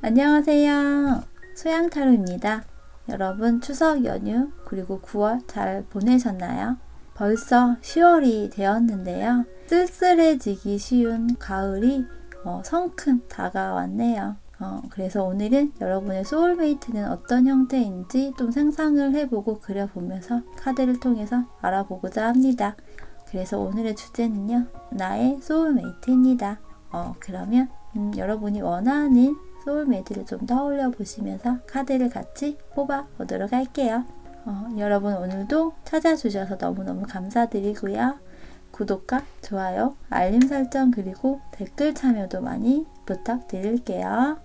안녕하세요. 소양타로입니다. 여러분 추석 연휴 그리고 9월 잘 보내셨나요? 벌써 10월이 되었는데요. 쓸쓸해지기 쉬운 가을이 성큼 다가왔네요. 그래서 오늘은 여러분의 소울메이트는 어떤 형태인지 좀 상상을 해보고 그려보면서 카드를 통해서 알아보고자 합니다. 그래서 오늘의 주제는요, 나의 소울메이트입니다. 그러면 여러분이 원하는 소울메이트를 좀 떠올려 보시면서 카드를 같이 뽑아 보도록 할게요. 여러분 오늘도 찾아주셔서 너무너무 감사드리고요. 구독과 좋아요, 알림 설정 그리고 댓글 참여도 많이 부탁드릴게요.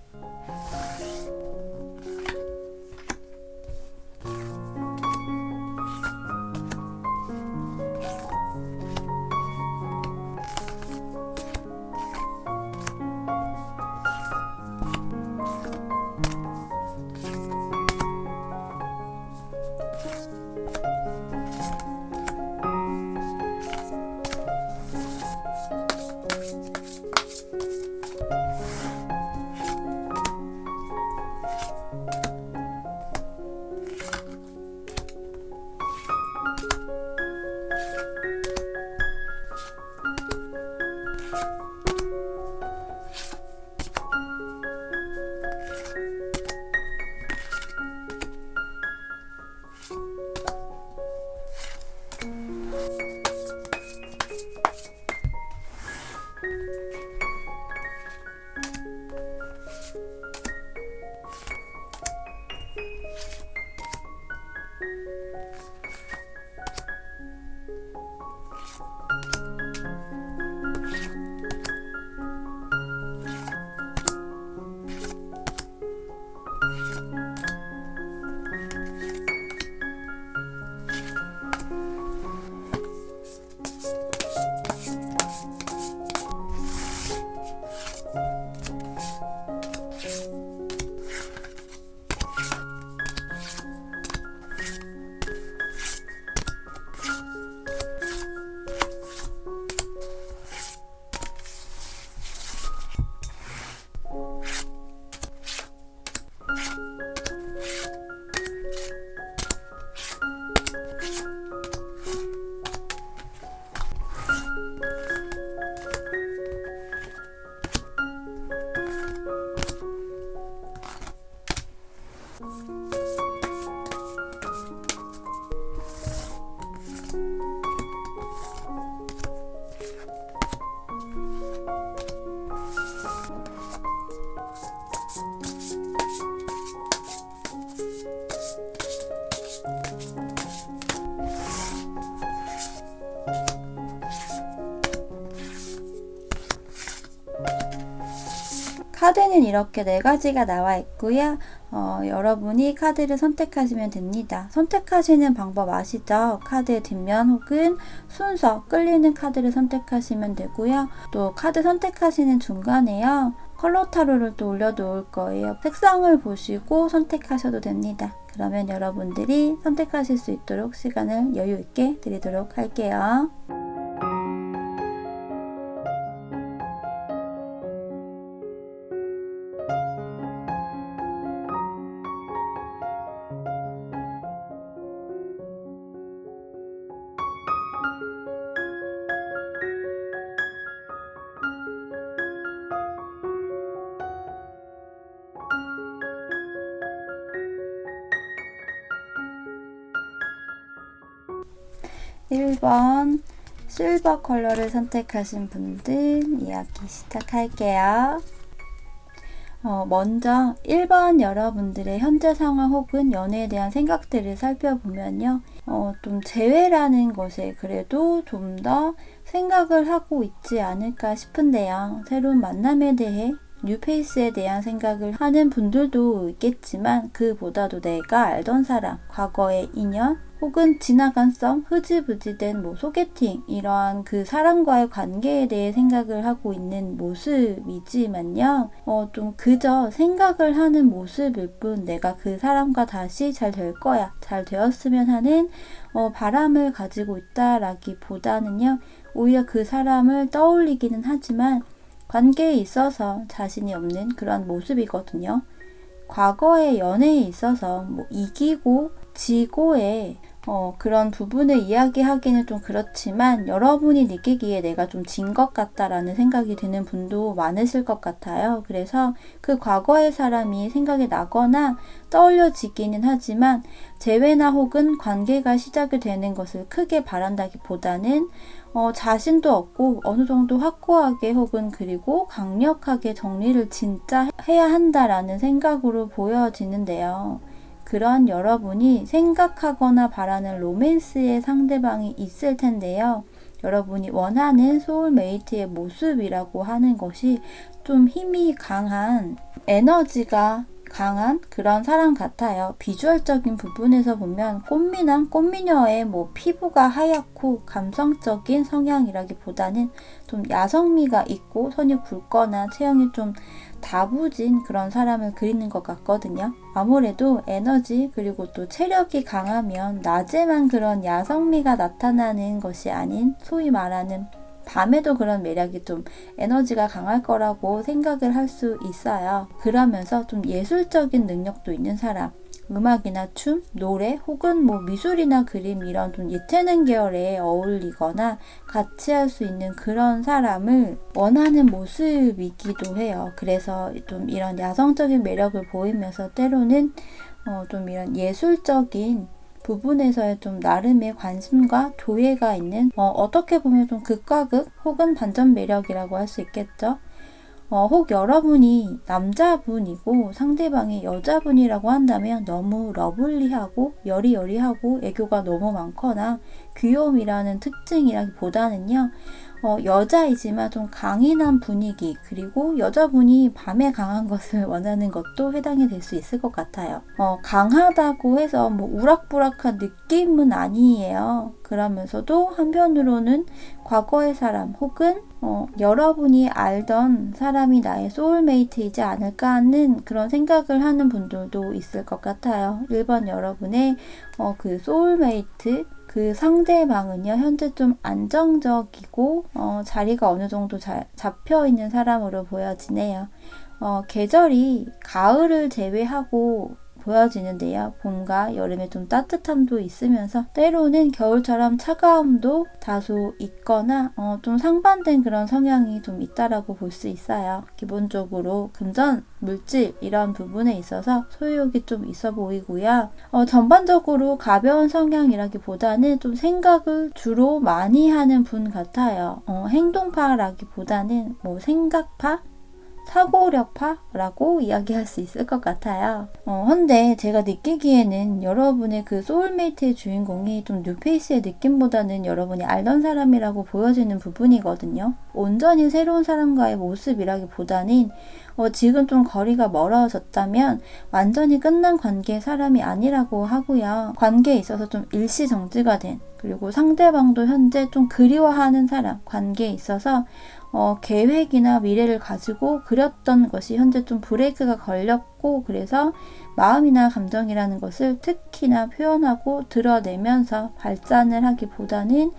카드는 이렇게 4가지가 나와 있고요. 여러분이 카드를 선택하시면 됩니다. 선택하시는 방법 아시죠? 카드의 뒷면 혹은 순서 끌리는 카드를 선택하시면 되고요. 또 카드 선택하시는 중간에요, 컬러 타로를 또 올려놓을 거예요. 색상을 보시고 선택하셔도 됩니다. 그러면 여러분들이 선택하실 수 있도록 시간을 여유 있게 드리도록 할게요. 1번 실버 컬러를 선택하신 분들 이야기 시작할게요. 먼저 1번 여러분들의 현재 상황 혹은 연애에 대한 생각들을 살펴보면요. 좀 재회라는 것에 그래도 좀 더 생각을 하고 있지 않을까 싶은데요. 새로운 만남에 대해 뉴페이스에 대한 생각을 하는 분들도 있겠지만 그보다도 내가 알던 사람, 과거의 인연, 혹은 지나간 썸, 흐지부지된 소개팅, 이러한 그 사람과의 관계에 대해 생각을 하고 있는 모습이지만요. 좀 그저 생각을 하는 모습일 뿐 내가 그 사람과 다시 잘 될 거야, 잘 되었으면 하는 바람을 가지고 있다라기보다는요. 오히려 그 사람을 떠올리기는 하지만 관계에 있어서 자신이 없는 그런 모습이거든요. 과거의 연애에 있어서 뭐 이기고 지고의 그런 부분을 이야기하기는 좀 그렇지만 여러분이 느끼기에 내가 좀 진 것 같다라는 생각이 드는 분도 많으실 것 같아요. 그래서 그 과거의 사람이 생각이 나거나 떠올려지기는 하지만 재회나 혹은 관계가 시작이 되는 것을 크게 바란다기보다는 자신도 없고 어느 정도 확고하게 혹은 그리고 강력하게 정리를 진짜 해야 한다라는 생각으로 보여지는데요. 그런 여러분이 생각하거나 바라는 로맨스의 상대방이 있을 텐데요. 여러분이 원하는 소울메이트의 모습이라고 하는 것이 좀 힘이 강한, 에너지가 강한 그런 사람 같아요. 비주얼적인 부분에서 보면 꽃미남, 꽃미녀의 뭐 피부가 하얗고 감성적인 성향이라기보다는 좀 야성미가 있고 선이 굵거나 체형이 좀 다부진 그런 사람을 그리는 것 같거든요. 아무래도 에너지 그리고 또 체력이 강하면 낮에만 그런 야성미가 나타나는 것이 아닌 소위 말하는 밤에도 그런 매력이 좀 에너지가 강할 거라고 생각을 할 수 있어요. 그러면서 좀 예술적인 능력도 있는 사람, 음악이나 춤, 노래 혹은 뭐 미술이나 그림 이런 좀 예체능 계열에 어울리거나 같이 할 수 있는 그런 사람을 원하는 모습이기도 해요. 그래서 좀 이런 야성적인 매력을 보이면서 때로는 좀 이런 예술적인 부분에서의 좀 나름의 관심과 조예가 있는 어떻게 보면 좀 극과 극 혹은 반전 매력이라고 할 수 있겠죠. 혹 여러분이 남자분이고 상대방이 여자분이라고 한다면 너무 러블리하고 여리여리하고 애교가 너무 많거나 귀여움이라는 특징이라기보다는요. 여자이지만 좀 강인한 분위기 그리고 여자분이 밤에 강한 것을 원하는 것도 해당이 될 수 있을 것 같아요. 강하다고 해서 뭐 우락부락한 느낌은 아니에요. 그러면서도 한편으로는 과거의 사람 혹은 여러분이 알던 사람이 나의 소울메이트이지 않을까 하는 그런 생각을 하는 분들도 있을 것 같아요. 1번 여러분의 그 소울메이트 그 상대방은요 현재 좀 안정적이고 자리가 어느 정도 잘 잡혀있는 사람으로 보여지네요. 계절이 가을을 제외하고 보여지는데요. 봄과 여름에 좀 따뜻함도 있으면서 때로는 겨울처럼 차가움도 다소 있거나 좀 상반된 그런 성향이 좀 있다라고 볼 수 있어요. 기본적으로 금전, 물질 이런 부분에 있어서 소유욕이 좀 있어 보이고요. 전반적으로 가벼운 성향이라기보다는 좀 생각을 주로 많이 하는 분 같아요. 행동파라기보다는 뭐 생각파? 사고력파라고 이야기할 수 있을 것 같아요. 헌데 제가 느끼기에는 여러분의 그 소울메이트의 주인공이 좀 뉴페이스의 느낌보다는 여러분이 알던 사람이라고 보여지는 부분이거든요. 온전히 새로운 사람과의 모습이라기보다는 지금 좀 거리가 멀어졌다면 완전히 끝난 관계의 사람이 아니라고 하고요. 관계에 있어서 좀 일시정지가 된 그리고 상대방도 현재 좀 그리워하는 사람 관계에 있어서 계획이나 미래를 가지고 그렸던 것이 현재 좀 브레이크가 걸렸고 그래서 마음이나 감정이라는 것을 특히나 표현하고 드러내면서 발산을 하기보다는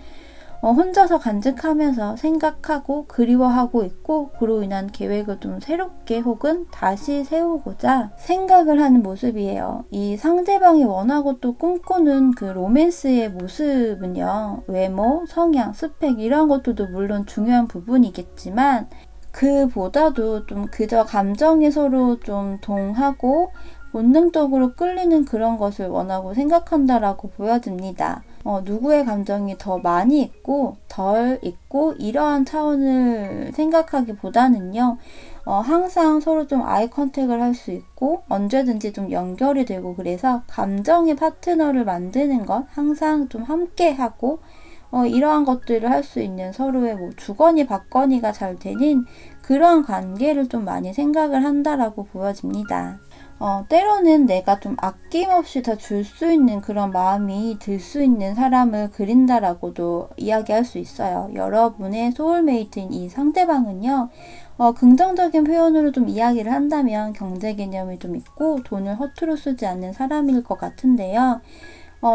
혼자서 간직하면서 생각하고 그리워하고 있고 그로 인한 계획을 좀 새롭게 혹은 다시 세우고자 생각을 하는 모습이에요. 이 상대방이 원하고 또 꿈꾸는 그 로맨스의 모습은요. 외모, 성향, 스펙 이런 것들도 물론 중요한 부분이겠지만 그보다도 좀 그저 감정에 서로 좀 동하고 본능적으로 끌리는 그런 것을 원하고 생각한다라고 보여집니다. 누구의 감정이 더 많이 있고 덜 있고 이러한 차원을 생각하기보다는요. 항상 서로 좀 아이 컨택을 할 수 있고 언제든지 좀 연결이 되고 그래서 감정의 파트너를 만드는 것 항상 좀 함께 하고 이러한 것들을 할 수 있는 서로의 뭐 주거니 받거니가 잘 되는 그러한 관계를 좀 많이 생각을 한다라고 보여집니다. 때로는 내가 좀 아낌없이 다 줄 수 있는 그런 마음이 들 수 있는 사람을 그린다라고도 이야기할 수 있어요. 여러분의 소울메이트인 이 상대방은요. 긍정적인 표현으로 좀 이야기를 한다면 경제 개념이 좀 있고 돈을 허투루 쓰지 않는 사람일 것 같은데요.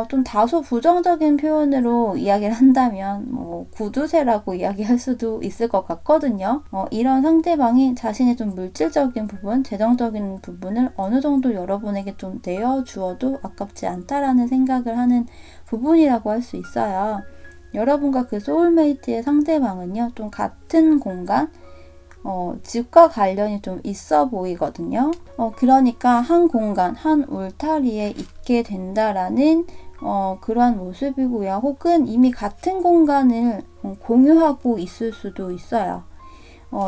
좀 다소 부정적인 표현으로 이야기를 한다면 구두쇠라고 이야기할 수도 있을 것 같거든요. 이런 상대방이 자신의 좀 물질적인 부분, 재정적인 부분을 어느 정도 여러분에게 좀 내어주어도 아깝지 않다라는 생각을 하는 부분이라고 할 수 있어요. 여러분과 그 소울메이트의 상대방은요, 좀 같은 공간, 집과 관련이 좀 있어 보이거든요. 그러니까 한 공간, 한 울타리에 있게 된다라는 그러한 모습이고요. 혹은 이미 같은 공간을 공유하고 있을 수도 있어요.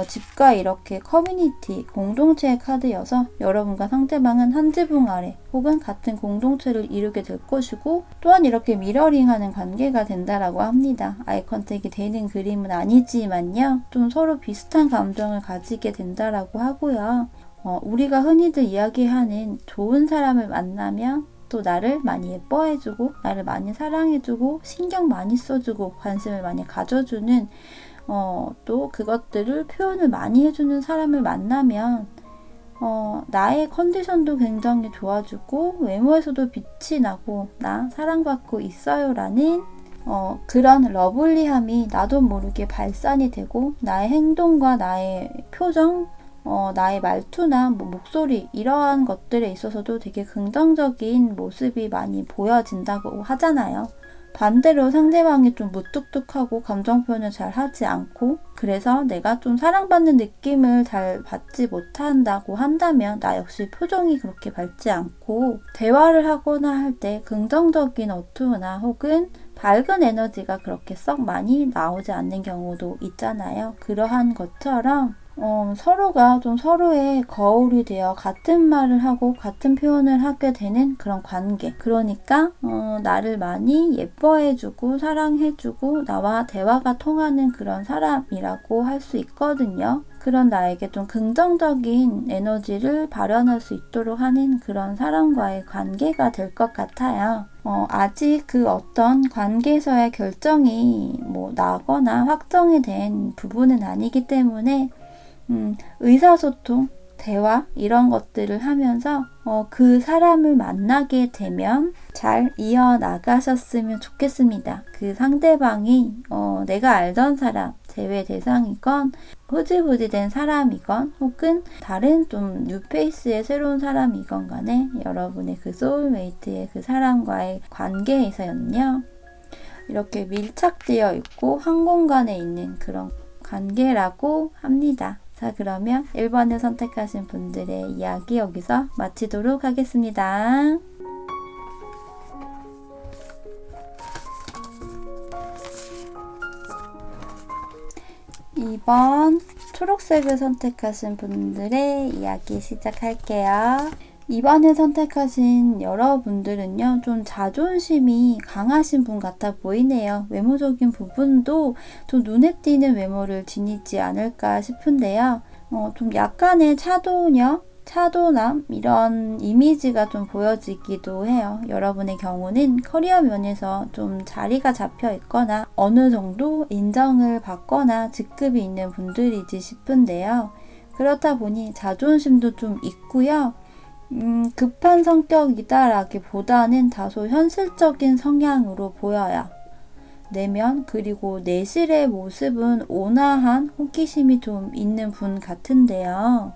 집과 이렇게 커뮤니티, 공동체의 카드여서 여러분과 상대방은 한 지붕 아래 혹은 같은 공동체를 이루게 될 것이고, 또한 이렇게 미러링하는 관계가 된다라고 합니다. 아이 컨택이 되는 그림은 아니지만요. 좀 서로 비슷한 감정을 가지게 된다라고 하고요. 우리가 흔히들 이야기하는 좋은 사람을 만나면 또 나를 많이 예뻐해주고 나를 많이 사랑해주고 신경 많이 써주고 관심을 많이 가져주는 또 그것들을 표현을 많이 해주는 사람을 만나면 나의 컨디션도 굉장히 좋아지고 외모에서도 빛이 나고 나 사랑받고 있어요 라는 그런 러블리함이 나도 모르게 발산이 되고 나의 행동과 나의 표정, 나의 말투나 목소리 이러한 것들에 있어서도 되게 긍정적인 모습이 많이 보여진다고 하잖아요. 반대로 상대방이 좀 무뚝뚝하고 감정 표현을 잘 하지 않고 그래서 내가 좀 사랑받는 느낌을 잘 받지 못한다고 한다면 나 역시 표정이 그렇게 밝지 않고 대화를 하거나 할 때 긍정적인 어투나 혹은 밝은 에너지가 그렇게 썩 많이 나오지 않는 경우도 있잖아요. 그러한 것처럼 서로가 좀 서로의 거울이 되어 같은 말을 하고 같은 표현을 하게 되는 그런 관계. 그러니까 나를 많이 예뻐해주고 사랑해주고 나와 대화가 통하는 그런 사람이라고 할 수 있거든요. 그런 나에게 좀 긍정적인 에너지를 발현할 수 있도록 하는 그런 사람과의 관계가 될 것 같아요. 아직 그 어떤 관계에서의 결정이 나거나 확정이 된 부분은 아니기 때문에 의사소통, 대화 이런 것들을 하면서 그 사람을 만나게 되면 잘 이어나가셨으면 좋겠습니다. 그 상대방이 내가 알던 사람, 제외 대상이건 흐지부지 된 사람이건 혹은 다른 좀 뉴페이스의 새로운 사람이건 간에 여러분의 그 소울메이트의 그 사람과의 관계에서는요, 이렇게 밀착되어 있고 한 공간에 있는 그런 관계라고 합니다. 자, 그러면 1번을 선택하신 분들의 이야기 여기서 마치도록 하겠습니다. 2번 초록색을 선택하신 분들의 이야기 시작할게요. 2번을 선택하신 여러분들은요, 좀 자존심이 강하신 분 같아 보이네요. 외모적인 부분도 좀 눈에 띄는 외모를 지니지 않을까 싶은데요. 좀 약간의 차도남 이런 이미지가 좀 보여지기도 해요. 여러분의 경우는 커리어 면에서 좀 자리가 잡혀 있거나 어느 정도 인정을 받거나 직급이 있는 분들이지 싶은데요. 그렇다 보니 자존심도 좀 있고요. 급한 성격이다라기보다는 다소 현실적인 성향으로 보여요. 내면 그리고 내실의 모습은 온화한 호기심이 좀 있는 분 같은데요.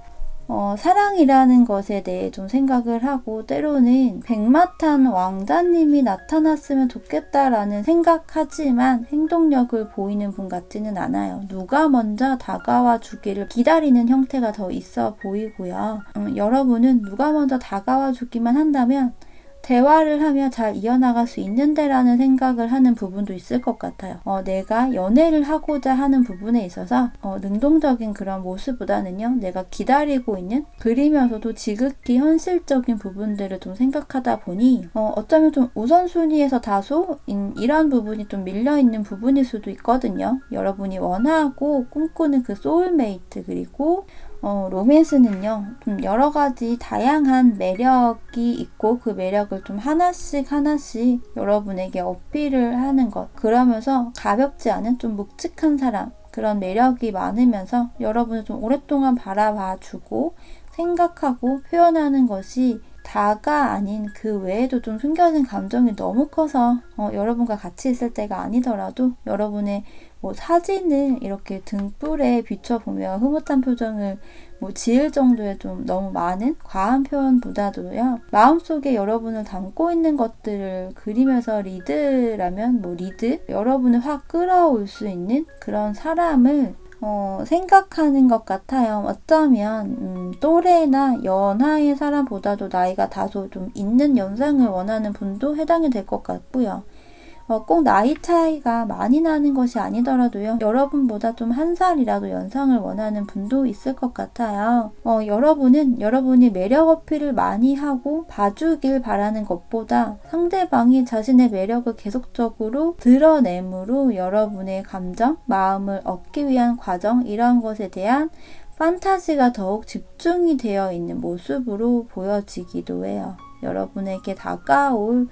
사랑이라는 것에 대해 좀 생각을 하고 때로는 백마탄 왕자님이 나타났으면 좋겠다라는 생각하지만 행동력을 보이는 분 같지는 않아요. 누가 먼저 다가와 주기를 기다리는 형태가 더 있어 보이고요. 여러분은 누가 먼저 다가와 주기만 한다면 대화를 하며 잘 이어나갈 수 있는데라는 생각을 하는 부분도 있을 것 같아요. 내가 연애를 하고자 하는 부분에 있어서 능동적인 그런 모습보다는요, 내가 기다리고 있는 그리면서도 지극히 현실적인 부분들을 좀 생각하다 보니 어쩌면 좀 우선순위에서 다소 이런 부분이 좀 밀려있는 부분일 수도 있거든요. 여러분이 원하고 꿈꾸는 그 소울메이트 그리고 로맨스는요, 좀 여러 가지 다양한 매력이 있고 그 매력을 좀 하나씩 여러분에게 어필을 하는 것. 그러면서 가볍지 않은 좀 묵직한 사람, 그런 매력이 많으면서 여러분을 좀 오랫동안 바라봐 주고 생각하고 표현하는 것이 다가 아닌 그 외에도 좀 숨겨진 감정이 너무 커서 여러분과 같이 있을 때가 아니더라도 여러분의 뭐 사진을 이렇게 등불에 비춰보며 흐뭇한 표정을 뭐 지을 정도의 좀 너무 많은 과한 표현보다도요, 마음속에 여러분을 담고 있는 것들을 그리면서 리드라면 뭐 리드, 여러분을 확 끌어올 수 있는 그런 사람을 생각하는 것 같아요. 어쩌면 또래나 연하의 사람보다도 나이가 다소 좀 있는 연상을 원하는 분도 해당이 될 것 같고요. 꼭 나이 차이가 많이 나는 것이 아니더라도요, 여러분보다 좀 한 살이라도 연상을 원하는 분도 있을 것 같아요. 여러분은 여러분이 매력 어필을 많이 하고 봐주길 바라는 것보다 상대방이 자신의 매력을 계속적으로 드러내므로 여러분의 감정, 마음을 얻기 위한 과정, 이런 것에 대한 판타지가 더욱 집중이 되어 있는 모습으로 보여지기도 해요. 여러분에게 다가올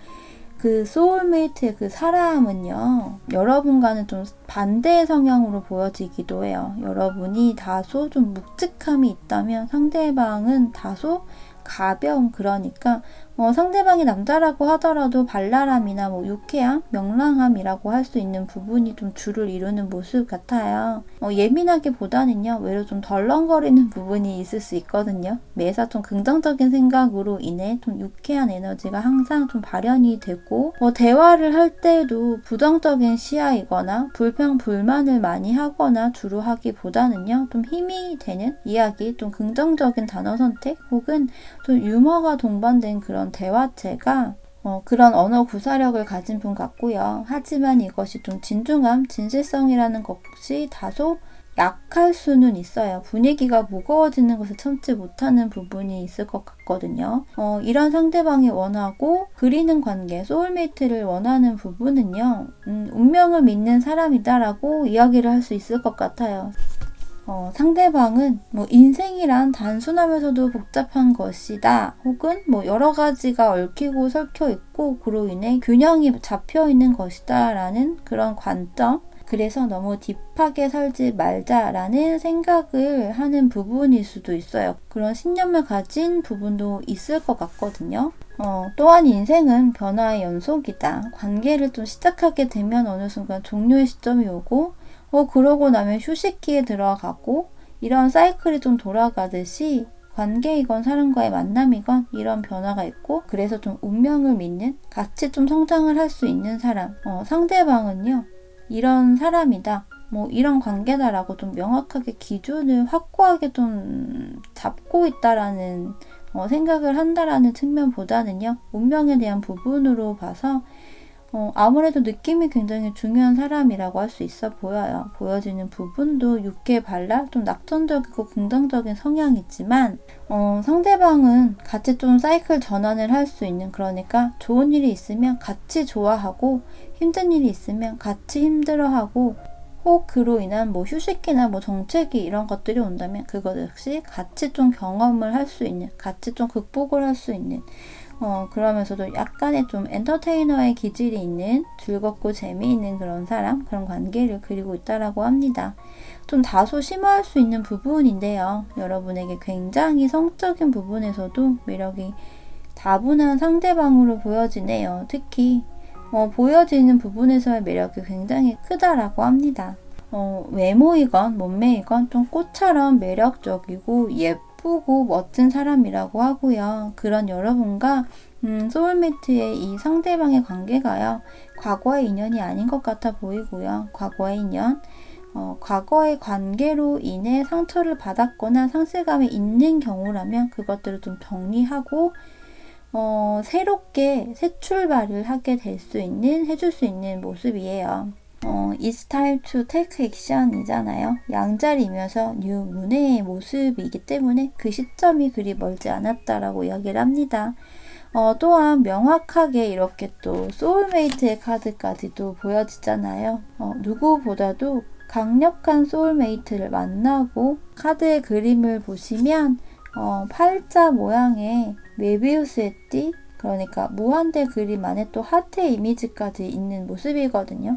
그 소울메이트의 그 사람은요, 여러분과는 좀 반대의 성향으로 보여지기도 해요. 여러분이 다소 좀 묵직함이 있다면 상대방은 다소 가벼움, 그러니까 상대방이 남자라고 하더라도 발랄함이나 뭐 유쾌함, 명랑함이라고 할 수 있는 부분이 좀 주를 이루는 모습 같아요. 예민하기보다는요, 외로 좀 덜렁거리는 부분이 있을 수 있거든요. 매사 좀 긍정적인 생각으로 인해 좀 유쾌한 에너지가 항상 좀 발현이 되고, 대화를 할 때도 부정적인 시야이거나 불평, 불만을 많이 하거나 주로 하기보다는요, 좀 힘이 되는 이야기, 좀 긍정적인 단어 선택, 혹은 좀 유머가 동반된 그런 대화체가 그런 언어 구사력을 가진 분 같고요. 하지만 이것이 좀 진중함, 진실성이라는 것이 다소 약할 수는 있어요. 분위기가 무거워지는 것을 참지 못하는 부분이 있을 것 같거든요. 이런 상대방이 원하고 그리는 관계, 소울메이트를 원하는 부분은요, 운명을 믿는 사람이다라고 이야기를 할 수 있을 것 같아요. 상대방은 뭐 인생이란 단순하면서도 복잡한 것이다, 혹은 뭐 여러 가지가 얽히고 설켜 있고 그로 인해 균형이 잡혀 있는 것이다 라는 그런 관점, 그래서 너무 딥하게 살지 말자라는 생각을 하는 부분일 수도 있어요. 그런 신념을 가진 부분도 있을 것 같거든요. 또한 인생은 변화의 연속이다. 관계를 좀 시작하게 되면 어느 순간 종료의 시점이 오고, 그러고 나면 휴식기에 들어가고, 이런 사이클이 좀 돌아가듯이 관계이건 사람과의 만남이건 이런 변화가 있고, 그래서 좀 운명을 믿는, 같이 좀 성장을 할 수 있는 사람, 상대방은요, 이런 사람이다, 뭐 이런 관계다라고 좀 명확하게 기준을 확고하게 좀 잡고 있다라는 생각을 한다라는 측면보다는요, 운명에 대한 부분으로 봐서 아무래도 느낌이 굉장히 중요한 사람이라고 할 수 있어 보여요. 보여지는 부분도 유쾌 발랄, 좀 낙천적이고 긍정적인 성향이지만 상대방은 같이 좀 사이클 전환을 할 수 있는, 그러니까 좋은 일이 있으면 같이 좋아하고, 힘든 일이 있으면 같이 힘들어하고, 혹 그로 인한 뭐 휴식기나 뭐 정체기 이런 것들이 온다면 그것 역시 같이 좀 경험을 할 수 있는, 같이 좀 극복을 할 수 있는, 그러면서도 약간의 좀 엔터테이너의 기질이 있는, 즐겁고 재미있는 그런 사람, 그런 관계를 그리고 있다라고 합니다. 좀 다소 심화할 수 있는 부분인데요. 여러분에게 굉장히 성적인 부분에서도 매력이 다분한 상대방으로 보여지네요. 특히 보여지는 부분에서의 매력이 굉장히 크다라고 합니다. 외모이건 몸매이건 좀 꽃처럼 매력적이고 예쁘고 멋진 사람이라고 하고요. 그런 여러분과 소울메이트의 이 상대방의 관계가요, 과거의 인연이 아닌 것 같아 보이고요. 과거의 인연, 과거의 관계로 인해 상처를 받았거나 상실감이 있는 경우라면 그것들을 좀 정리하고 새롭게 새 출발을 하게 될 수 있는, 해줄 수 있는 모습이에요. It's time to take action 이잖아요. 양자리이면서 뉴 문해의 모습이기 때문에 그 시점이 그리 멀지 않았다라고 이야기를 합니다. 또한 명확하게 이렇게 또 소울메이트의 카드까지도 보여지잖아요. 누구보다도 강력한 소울메이트를 만나고, 카드의 그림을 보시면 팔자 모양의 메비우스의 띠, 그러니까 무한대 그림 안에 또 하트의 이미지까지 있는 모습이거든요.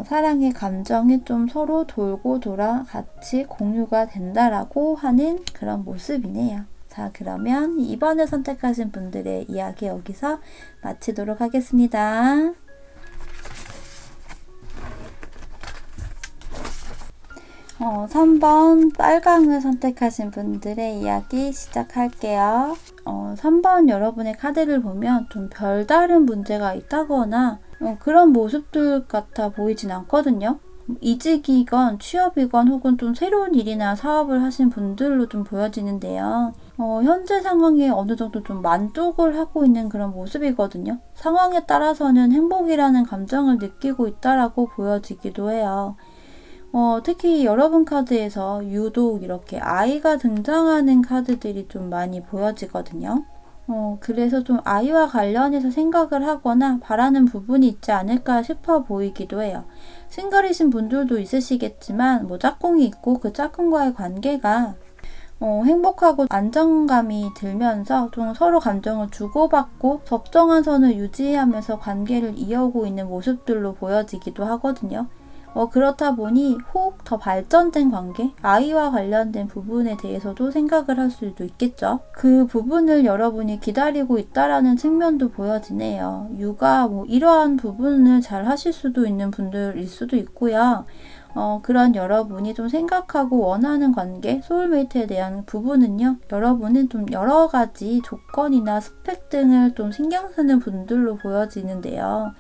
사랑의 감정이 좀 서로 돌고 돌아 같이 공유가 된다라고 하는 그런 모습이네요. 자, 자, 그러면 2번을 선택하신 분들의 이야기 여기서 마치도록 하겠습니다. 3번 빨강을 선택하신 분들의 이야기 시작할게요. 3번 여러분의 카드를 보면 좀 별다른 문제가 있다거나 그런 모습들 같아 보이진 않거든요. 이직이건 취업이건 혹은 좀 새로운 일이나 사업을 하신 분들로 좀 보여지는데요. 현재 상황에 어느 정도 좀 만족을 하고 있는 그런 모습이거든요. 상황에 따라서는 행복이라는 감정을 느끼고 있다라고 보여지기도 해요. 특히 여러분 카드에서 유독 이렇게 아이가 등장하는 카드들이 좀 많이 보여지거든요. 그래서 좀 아이와 관련해서 생각을 하거나 바라는 부분이 있지 않을까 싶어 보이기도 해요. 싱글이신 분들도 있으시겠지만 짝꿍이 있고 그 짝꿍과의 관계가 행복하고 안정감이 들면서 좀 서로 감정을 주고받고 적정한 선을 유지하면서 관계를 이어오고 있는 모습들로 보여지기도 하거든요. 그렇다 보니 혹 더 발전된 관계, 아이와 관련된 부분에 대해서도 생각을 할 수도 있겠죠. 그 부분을 여러분이 기다리고 있다라는 측면도 보여지네요. 육아 이러한 부분을 잘 하실 수도 있는 분들일 수도 있고요. 그런 여러분이 좀 생각하고 원하는 관계, 소울메이트에 대한 부분은요, 여러분은 좀 여러 가지 조건이나 스펙 등을 좀 신경 쓰는 분들로 보여지는데요.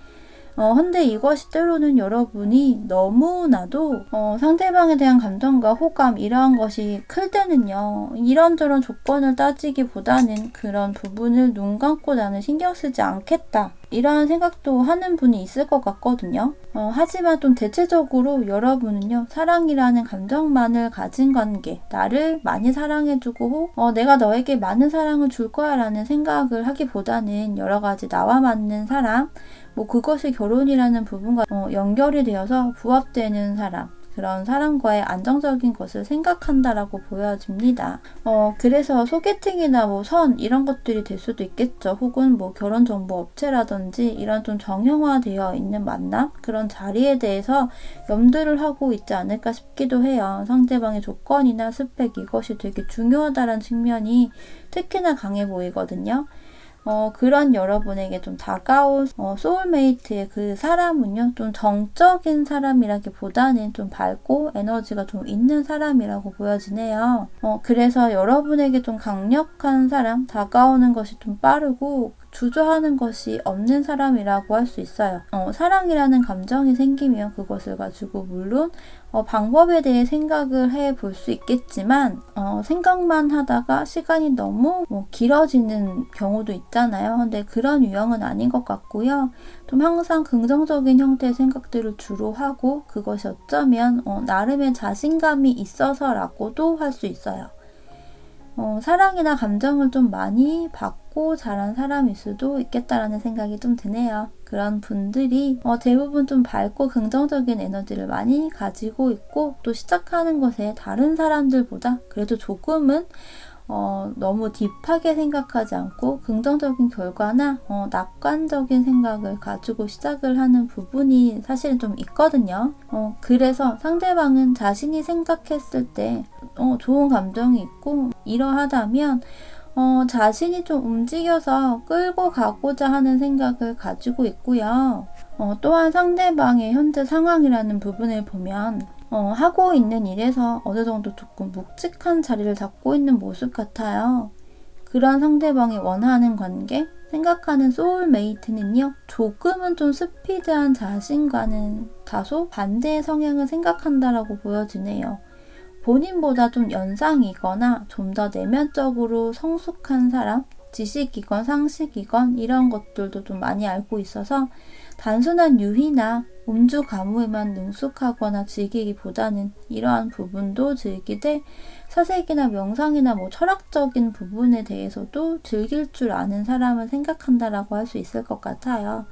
근데 이것이 때로는 여러분이 너무나도 상대방에 대한 감정과 호감 이러한 것이 클 때는요, 이런저런 조건을 따지기보다는 그런 부분을 눈 감고 나는 신경 쓰지 않겠다, 이러한 생각도 하는 분이 있을 것 같거든요. 하지만 좀 대체적으로 여러분은요, 사랑이라는 감정만을 가진 관계, 나를 많이 사랑해주고 내가 너에게 많은 사랑을 줄 거야 라는 생각을 하기보다는 여러 가지 나와 맞는 사람, 그것이 결혼이라는 부분과 연결이 되어서 부합되는 사람, 그런 사람과의 안정적인 것을 생각한다라고 보여집니다. 그래서 소개팅이나 선 이런 것들이 될 수도 있겠죠. 혹은 결혼 정보 업체라든지 이런 좀 정형화되어 있는 만남, 그런 자리에 대해서 염두를 하고 있지 않을까 싶기도 해요. 상대방의 조건이나 스펙, 이것이 되게 중요하다는 측면이 특히나 강해 보이거든요. 그런 여러분에게 좀 다가올 소울메이트의 그 사람은요, 좀 정적인 사람이라기보다는 좀 밝고 에너지가 좀 있는 사람이라고 보여지네요. 그래서 여러분에게 좀 강력한 사람, 다가오는 것이 좀 빠르고 주저하는 것이 없는 사람이라고 할 수 있어요. 사랑이라는 감정이 생기면 그것을 가지고 물론 방법에 대해 생각을 해볼 수 있겠지만 생각만 하다가 시간이 너무 길어지는 경우도 있잖아요. 근데 그런 유형은 아닌 것 같고요. 좀 항상 긍정적인 형태의 생각들을 주로 하고 그것이 어쩌면 나름의 자신감이 있어서라고도 할 수 있어요. 사랑이나 감정을 좀 많이 받고 자란 사람일 수도 있겠다라는 생각이 좀 드네요. 그런 분들이 대부분 좀 밝고 긍정적인 에너지를 많이 가지고 있고 또 시작하는 것에 다른 사람들보다 그래도 조금은 너무 딥하게 생각하지 않고 긍정적인 결과나 낙관적인 생각을 가지고 시작을 하는 부분이 사실은 좀 있거든요. 그래서 상대방은 자신이 생각했을 때 좋은 감정이 있고 이러하다면 자신이 좀 움직여서 끌고 가고자 하는 생각을 가지고 있고요. 또한 상대방의 현재 상황이라는 부분을 보면 하고 있는 일에서 어느 정도 조금 묵직한 자리를 잡고 있는 모습 같아요. 그런 상대방이 원하는 관계, 생각하는 소울메이트는요, 조금은 좀 스피드한 자신과는 다소 반대의 성향을 생각한다라고 보여지네요. 본인보다 좀 연상이거나 좀 더 내면적으로 성숙한 사람, 지식이건 상식이건 이런 것들도 좀 많이 알고 있어서 단순한 유희나 음주 가무에만 능숙하거나 즐기기보다는 이러한 부분도 즐기되 사색이나 명상이나 철학적인 부분에 대해서도 즐길 줄 아는 사람을 생각한다라고 할 수 있을 것 같아요.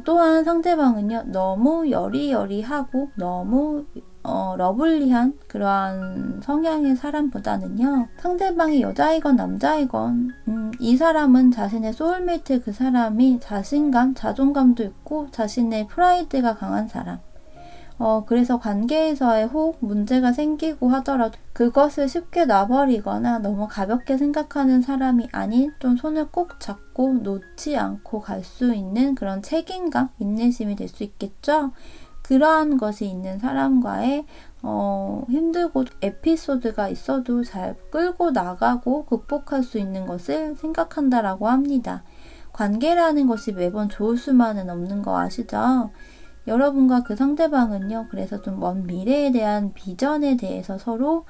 또한 상대방은요, 너무 여리여리하고 너무 러블리한 그러한 성향의 사람보다는요, 상대방이 여자이건 남자이건 이 사람은 자신의 소울메이트 그 사람이 자신감, 자존감도 있고 자신의 프라이드가 강한 사람, 그래서 관계에서의 혹 문제가 생기고 하더라도 그것을 쉽게 놔버리거나 너무 가볍게 생각하는 사람이 아닌 좀 손을 꼭 잡고 놓지 않고 갈 수 있는 그런 책임감, 인내심이 될 수 있겠죠? 그러한 것이 있는 사람과의 힘들고 에피소드가 있어도 잘 끌고 나가고 극복할 수 있는 것을 생각한다라고 합니다. 관계라는 것이 매번 좋을 수만은 없는 거 아시죠? 여러분과 그 상대방은요, 그래서 좀 먼 미래에 대한 비전에 대해서 서로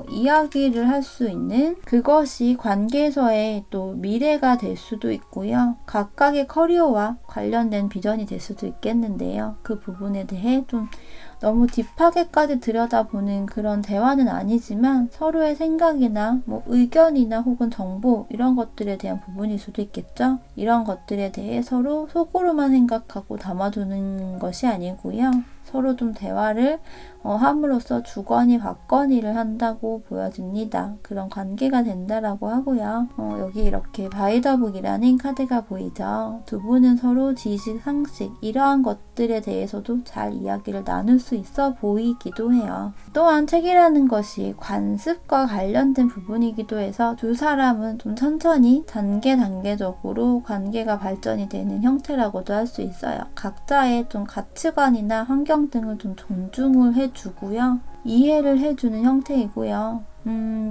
이야기를 할 수 있는 그것이 관계에서의 또 미래가 될 수도 있고요. 각각의 커리어와 관련된 비전이 될 수도 있겠는데요. 그 부분에 대해 좀 너무 딥하게까지 들여다보는 그런 대화는 아니지만 서로의 생각이나 뭐 의견이나 혹은 정보 이런 것들에 대한 부분일 수도 있겠죠. 이런 것들에 대해 서로 속으로만 생각하고 담아두는 것이 아니고요. 서로 좀 대화를 함으로써 주거니 받거니를 한다고 보여집니다. 그런 관계가 된다라고 하고요. 여기 이렇게 바이더북이라는 카드가 보이죠. 두 분은 서로 지식, 상식 이러한 것들에 대해서도 잘 이야기를 나눌 수 있어 보이기도 해요. 또한 책이라는 것이 관습과 관련된 부분이기도 해서 두 사람은 좀 천천히 단계적으로 관계가 발전이 되는 형태라고도 할 수 있어요. 각자의 좀 가치관이나 환경 등을 좀 존중을 해주고요. 이해를 해주는 형태이고요.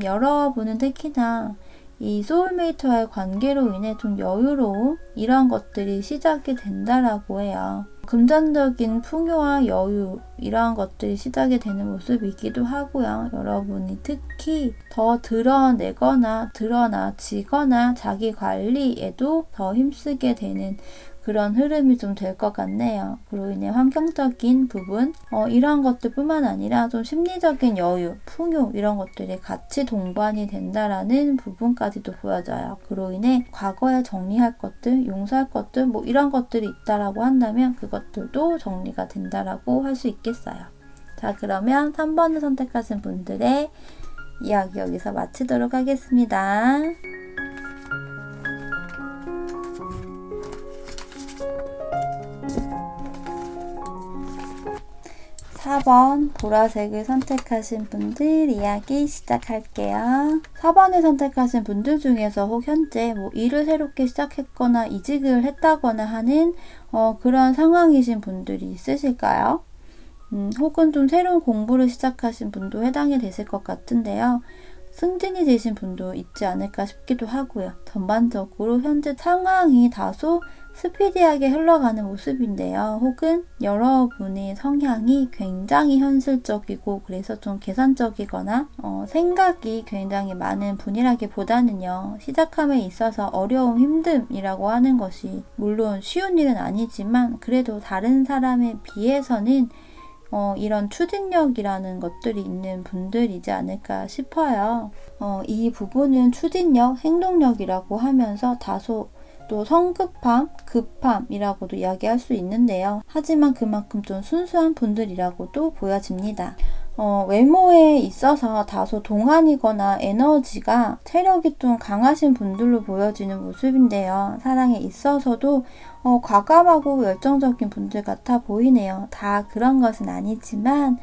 여러분은 특히나 이 소울메이트와의 관계로 인해 좀 여유로움 이런 것들이 시작이 된다라고 해요. 금전적인 풍요와 여유 이러한 것들이 시작이 되는 모습이기도 하고요. 여러분이 특히 더 드러내거나 드러나지거나 자기 관리에도 더 힘쓰게 되는 그런 흐름이 좀 될 것 같네요. 그로 인해 환경적인 부분 이러한 것들 뿐만 아니라 좀 심리적인 여유, 풍요 이런 것들이 같이 동반이 된다라는 부분까지도 보여져요. 그로 인해 과거에 정리할 것들, 용서할 것들 뭐 이런 것들이 있다라고 한다면 그것들도 정리가 된다라고 할 수 있겠어요. 자, 그러면 3번을 선택하신 분들의 이야기 여기서 마치도록 하겠습니다. 4번 보라색을 선택하신 분들 이야기 시작할게요. 4번을 선택하신 분들 중에서 혹 현재 뭐 일을 새롭게 시작했거나 이직을 했다거나 하는 그런 상황이신 분들이 있으실까요? 혹은 좀 새로운 공부를 시작하신 분도 해당이 되실 것 같은데요. 승진이 되신 분도 있지 않을까 싶기도 하고요. 전반적으로 현재 상황이 다소 스피디하게 흘러가는 모습인데요. 혹은 여러분의 성향이 굉장히 현실적이고 그래서 좀 계산적이거나 생각이 굉장히 많은 분이라기보다는요. 시작함에 있어서 어려움, 힘듦이라고 하는 것이 물론 쉬운 일은 아니지만 그래도 다른 사람에 비해서는 이런 추진력이라는 것들이 있는 분들이지 않을까 싶어요. 이 부분은 추진력, 행동력이라고 하면서 다소 또 성급함, 급함이라고도 이야기할 수 있는데요. 하지만 그만큼 좀 순수한 분들이라고도 보여집니다. 외모에 있어서 다소 동안이거나 에너지가 체력이 좀 강하신 분들로 보여지는 모습인데요. 사랑에 있어서도 과감하고 열정적인 분들 같아 보이네요. 다 그런 것은 아니지만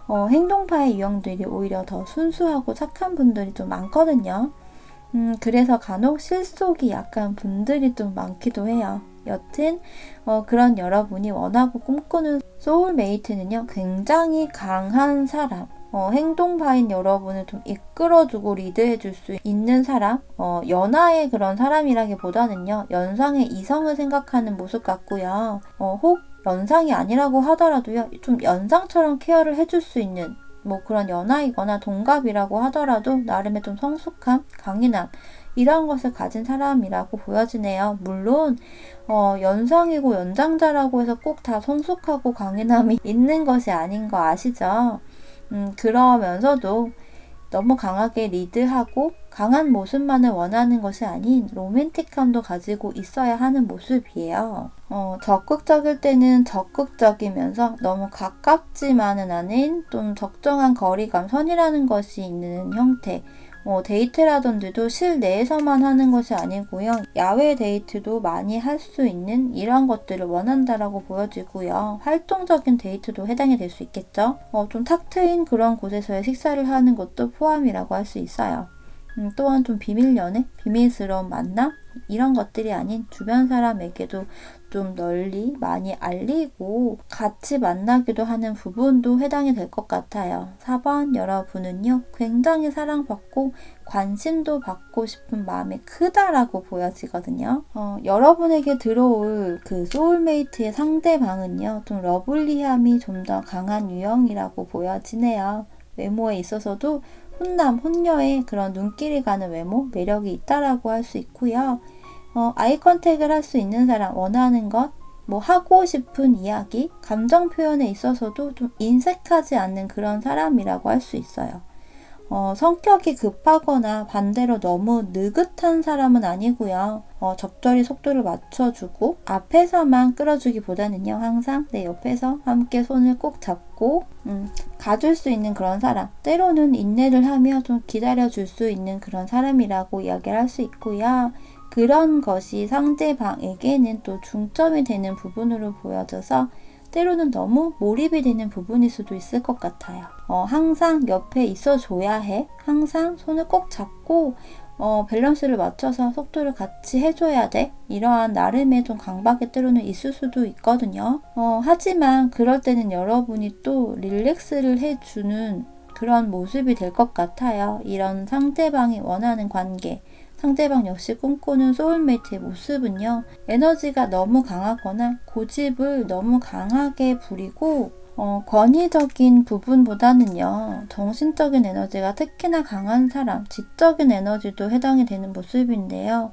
행동파의 유형들이 오히려 더 순수하고 착한 분들이 좀 많거든요. 그래서 간혹 실속이 약한 분들이 좀 많기도 해요. 여튼 그런 여러분이 원하고 꿈꾸는 소울메이트는요. 굉장히 강한 사람, 행동파인 여러분을 좀 이끌어주고 리드해줄 수 있는 사람, 연하의 그런 사람이라기보다는요. 연상의 이성을 생각하는 모습 같고요. 혹 연상이 아니라고 하더라도요. 좀 연상처럼 케어를 해줄 수 있는 뭐 그런 연하이거나 동갑이라고 하더라도 나름의 좀 성숙함, 강인함 이런 것을 가진 사람이라고 보여지네요. 물론 연상이고 연장자라고 해서 꼭 다 성숙하고 강인함이 있는 것이 아닌 거 아시죠? 그러면서도 너무 강하게 리드하고 강한 모습만을 원하는 것이 아닌 로맨틱함도 가지고 있어야 하는 모습이에요. 적극적일 때는 적극적이면서 너무 가깝지만은 않은 좀 적정한 거리감, 선이라는 것이 있는 형태. 데이트라던지도 실내에서만 하는 것이 아니고요. 야외 데이트도 많이 할 수 있는 이런 것들을 원한다라고 보여지고요. 활동적인 데이트도 해당이 될 수 있겠죠. 좀 탁 트인 그런 곳에서의 식사를 하는 것도 포함이라고 할 수 있어요. 또한 좀 비밀 연애, 비밀스러운 만남 이런 것들이 아닌 주변 사람에게도 좀 널리 많이 알리고 같이 만나기도 하는 부분도 해당이 될 것 같아요. 4번 여러분은요, 굉장히 사랑받고 관심도 받고 싶은 마음이 크다라고 보여지거든요. 여러분에게 들어올 그 소울메이트의 상대방은요, 좀 러블리함이 좀 더 강한 유형이라고 보여지네요. 외모에 있어서도 훈남, 훈녀의 그런 눈길이 가는 외모, 매력이 있다라고 할 수 있고요. 아이 컨택을 할 수 있는 사람, 원하는 것, 하고 싶은 이야기, 감정 표현에 있어서도 좀 인색하지 않는 그런 사람이라고 할 수 있어요. 성격이 급하거나 반대로 너무 느긋한 사람은 아니고요. 적절히 속도를 맞춰주고 앞에서만 끌어주기보다는요. 항상 내 옆에서 함께 손을 꼭 잡고 가줄 수 있는 그런 사람. 때로는 인내를 하며 좀 기다려줄 수 있는 그런 사람이라고 이야기를 할 수 있고요. 그런 것이 상대방에게는 또 중점이 되는 부분으로 보여져서 때로는 너무 몰입이 되는 부분일 수도 있을 것 같아요. 항상 옆에 있어줘야 해. 항상 손을 꼭 잡고 밸런스를 맞춰서 속도를 같이 해줘야 돼. 이러한 나름의 좀 강박이 때로는 있을 수도 있거든요. 하지만 그럴 때는 여러분이 또 릴렉스를 해주는 그런 모습이 될 것 같아요. 이런 상대방이 원하는 관계, 상대방 역시 꿈꾸는 소울메이트의 모습은요. 에너지가 너무 강하거나 고집을 너무 강하게 부리고 권위적인 부분보다는요. 정신적인 에너지가 특히나 강한 사람, 지적인 에너지도 해당이 되는 모습인데요.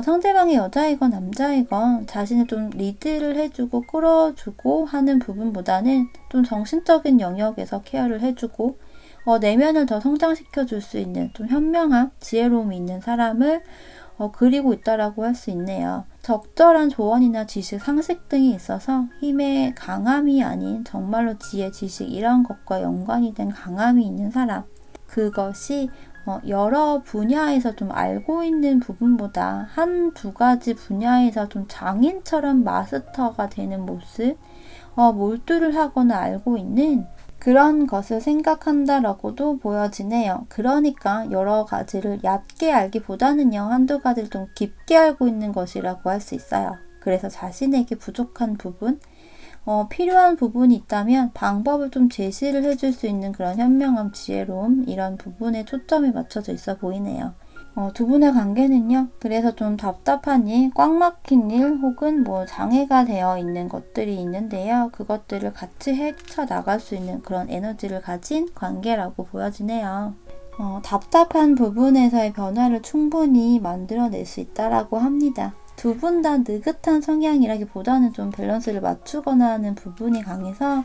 상대방이 여자이건 남자이건 자신을 좀 리드를 해주고 끌어주고 하는 부분보다는 좀 정신적인 영역에서 케어를 해주고 내면을 더 성장시켜 줄 수 있는 좀 현명한 지혜로움이 있는 사람을 그리고 있다라고 할 수 있네요. 적절한 조언이나 지식, 상식 등이 있어서 힘의 강함이 아닌 정말로 지혜, 지식 이런 것과 연관이 된 강함이 있는 사람. 그것이 여러 분야에서 좀 알고 있는 부분보다 한 두 가지 분야에서 좀 장인처럼 마스터가 되는 모습, 몰두를 하거나 알고 있는 그런 것을 생각한다라고도 보여지네요. 그러니까 여러 가지를 얕게 알기보다는요. 한두 가지를 좀 깊게 알고 있는 것이라고 할 수 있어요. 그래서 자신에게 부족한 부분, 필요한 부분이 있다면 방법을 좀 제시를 해줄 수 있는 그런 현명함, 지혜로움 이런 부분에 초점이 맞춰져 있어 보이네요. 두 분의 관계는요. 그래서 좀 답답한 일, 꽉 막힌 일 혹은 장애가 되어 있는 것들이 있는데요. 그것들을 같이 헤쳐나갈 수 있는 그런 에너지를 가진 관계라고 보여지네요. 답답한 부분에서의 변화를 충분히 만들어낼 수 있다라고 합니다. 두 분 다 느긋한 성향이라기보다는 좀 밸런스를 맞추거나 하는 부분이 강해서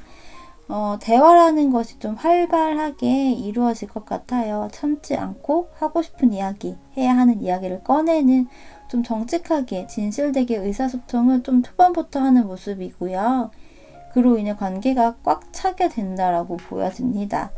대화라는 것이 좀 활발하게 이루어질 것 같아요. 참지 않고 하고 싶은 이야기, 해야 하는 이야기를 꺼내는 좀 정직하게 진실되게 의사소통을 좀 초반부터 하는 모습이고요. 그로 인해 관계가 꽉 차게 된다라고 보여집니다.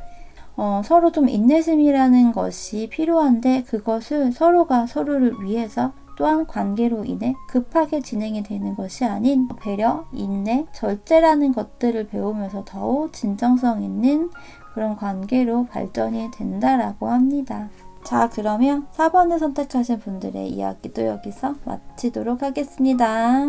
서로 좀 인내심이라는 것이 필요한데 그것을 서로가 서로를 위해서 또한 관계로 인해 급하게 진행이 되는 것이 아닌 배려, 인내, 절제라는 것들을 배우면서 더욱 진정성 있는 그런 관계로 발전이 된다라고 합니다. 자, 그러면 4번을 선택하신 분들의 이야기도 여기서 마치도록 하겠습니다.